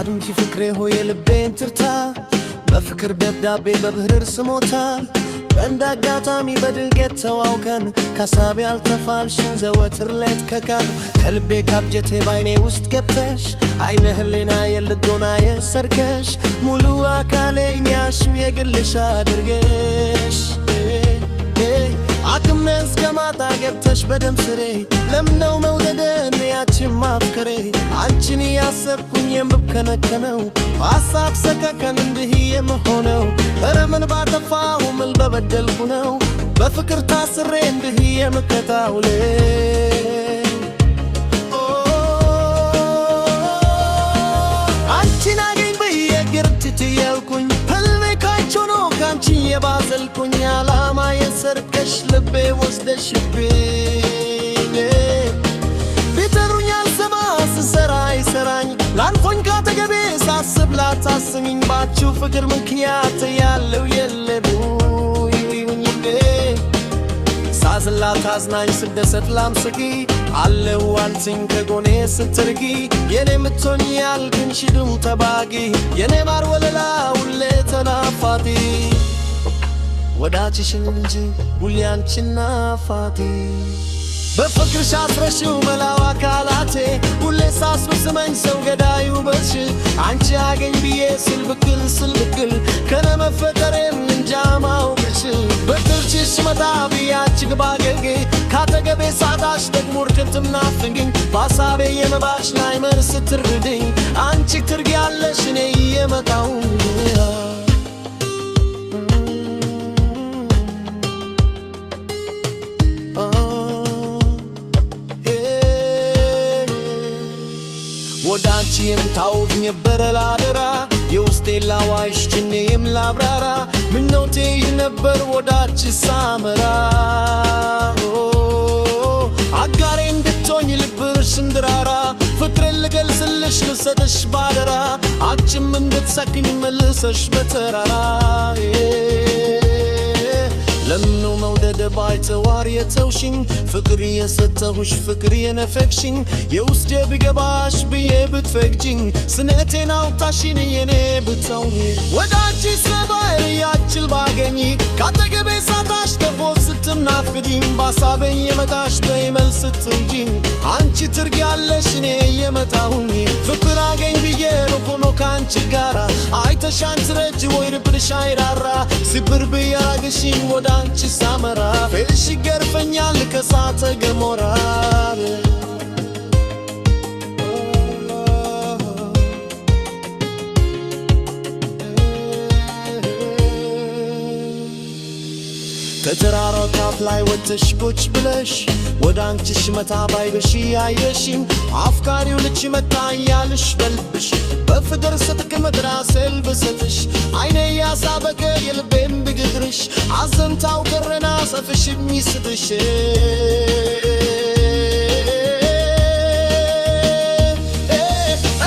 አድምጪ ፍቅሬ ሆይ የልቤን ትርታ በፍቅር ደብዳቤ በብህር ስሞታ በእንደ አጋጣሚ በድንገት ተዋውቀን ከሳቢ ያልተፋልሽን ዘወትር ሌት ከቀን ከልቤ ካብጀቴ ባይኔ ውስጥ ገብተሽ አይነ ህሊና የልቦና የሰርከሽ ሙሉ አካሌ እኛሽው የግልሽ አድርገሽ አቅሜን እስከማጣ ገብተሽ በደም ስሬ ለምነው መውደደን ያችን ማፍቀሬ አንቺን ያሰብኩኝ የምብከነከነው በሐሳብ ሰከከን እንዲህ የምሆነው ኧረ ምን ባጠፋሁ ምን በበደልኩ ነው በፍቅር ታስሬ እንዲህ የምቀጣውሌ አንቺን አገኝ ብዬ ግርትት ያልኩኝ ህልሜ ካንቺ ሆኖ ካንቺ የባዘልኩኝ ዓላማ የሰርቀሽ ልቤ ወስደሽብኝ ቢጠሩኝ አልሰማ ስሰራ አይሰራኝ ላንፎኝ ካጠገቤ ሳስብ ላታስሚኝ ባችሁ ፍቅር ምክንያት ያለው የለቡኝ ሳዝላት አዝናኝ ስደሰት ላምስቂ አለው አልትኝ ከጎኔ ስትርጊ የኔ ምትሆኝ ያልግን ሽዱም ተባጊ የኔ ማር ወለላ ሁሌ ተናፋቲ ወዳጅሽን እንጂ ሁሌ አንቺን ናፋቲ በፍቅርሽ አስረሽው መላው አካላቴ ሁሌ ሳስብስመኝ ሰው ገዳዩ በሽ አንቺ አገኝ ብዬ ስልብክል ከነመፈጠሬም እንጃ ማውቅሽ በትርችሽ መጣ ብያች ግባገልጌ ካጠገቤ ሳጣሽ ደግሞ ርክትም ናፍንግኝ በሐሳቤ የመባሽ ላይ መርስ ትርድኝ አንቺ ትርግ ያለሽ እኔ የመጣው ወዳንቺ የምታውኝ በረላደራ የውስጤ ላዋሽ ችኔ የምላብራራ ምኞቴ ነበር ወዳንቺ ሳመራ አጋሬ እንድትሆኝ ልብሽ እንድራራ ፍቅሬን ልገልጽልሽ ልሰጥሽ ባደራ አንቺም እንድትሰክኝ መልሰሽ በተራራ ለምነው መውደድ ባይተዋር የተውሽኝ ፍቅር የሰጠሁሽ ፍቅር የነፈግሽኝ የውስጤ ቢገባሽ ብዬ ብትፈግጅኝ ስነቴን አውጣሽን የኔ ብትተውኝ ወዳንቺ ስለባይር ያችል ባገኝ ካጠገቤ ሳጣሽ ተፎ ስትናፍቅኝ ባሳበኝ የመጣሽ በይመል ስትውጂኝ አንቺ ትርግ ያለሽ እኔ የመጣሁኝ ፍቅር አገኝ ብዬ ሆኖ ካንቺ ጋራ አይተሻን ትረጅ ወይ ልብሽ አይራራ ሲብር ብያግሽኝ ወዳ አንቺ ሳመራ ፍቅርሽ ይገርፈኛል ከሳተ ገሞራ ከተራራው ታፍ ላይ ወጥተሽ ቁጭ ብለሽ ወደ አንቺ ሽመታ ባይበሽ ያየሽም አፍቃሪው ልጅ መጣ ያልሽ በልብሽ በፍቅር ስትቀመጥ ራስል በሰጥሽ አይኔ ያሳበቀ የልቤም ብግድርሽ አዘንታው ቀረና ሰፍሽ የሚስትሽ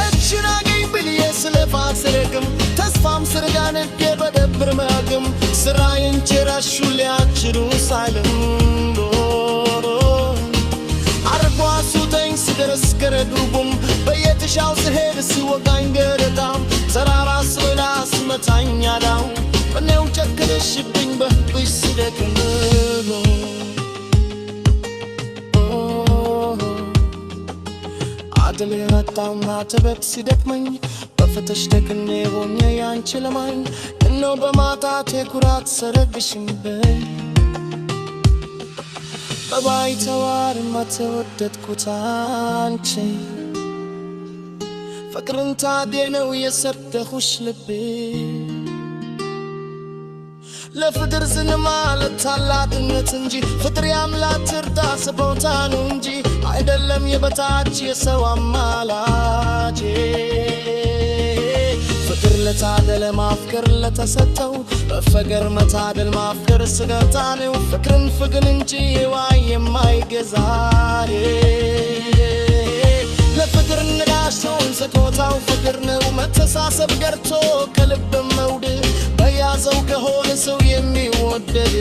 እችን አገኝ ብልዬ ስለፋት ስረግም ተስፋም ስርጋን በደብር መግም ስራዬን ጭራሹ ሊያችሉ ሳይልም አርጓሱተኝ ስደርስ ገረዱቡም በየትሻው ስሄድ ስወጋኝ ገረዳም ተራራ ስበላ ስመታኝ አዳው እኔው ጨክነሽብኝ በህብሽ ስደክም አድል የመጣውና ትበት ሲደክመኝ በፍትሽ ደግኔ ሆኜ ያንቺ ለማኝ እነው በማጣቴ ኩራት ሰረግሽብኝ በባይተዋር ማተወደድኩት አንቺ ፍቅርን ታዲያ ነው የሰጠሁሽ ልቤ ለፍቅር ዝንማለት ታላቅነት እንጂ ፍቅር ያምላት እርዳ ስቦታ ነው እንጂ አይደለም የበታች የሰው አማላጅ ፍቅር ለታደለ ማፍቀር ለተሰጠው በፍቅር መታደል ማፍቀር ስገታ ነው ፍቅርን ፍቅር እንጂ ዋይ የማይገዛ ለፍቅር ንዳሽውን ስጦታው ፍቅር ነው መተሳሰብ ገርቶ ከልብ መውደድ በያዘው ከሆነ ሰው የሚወደድ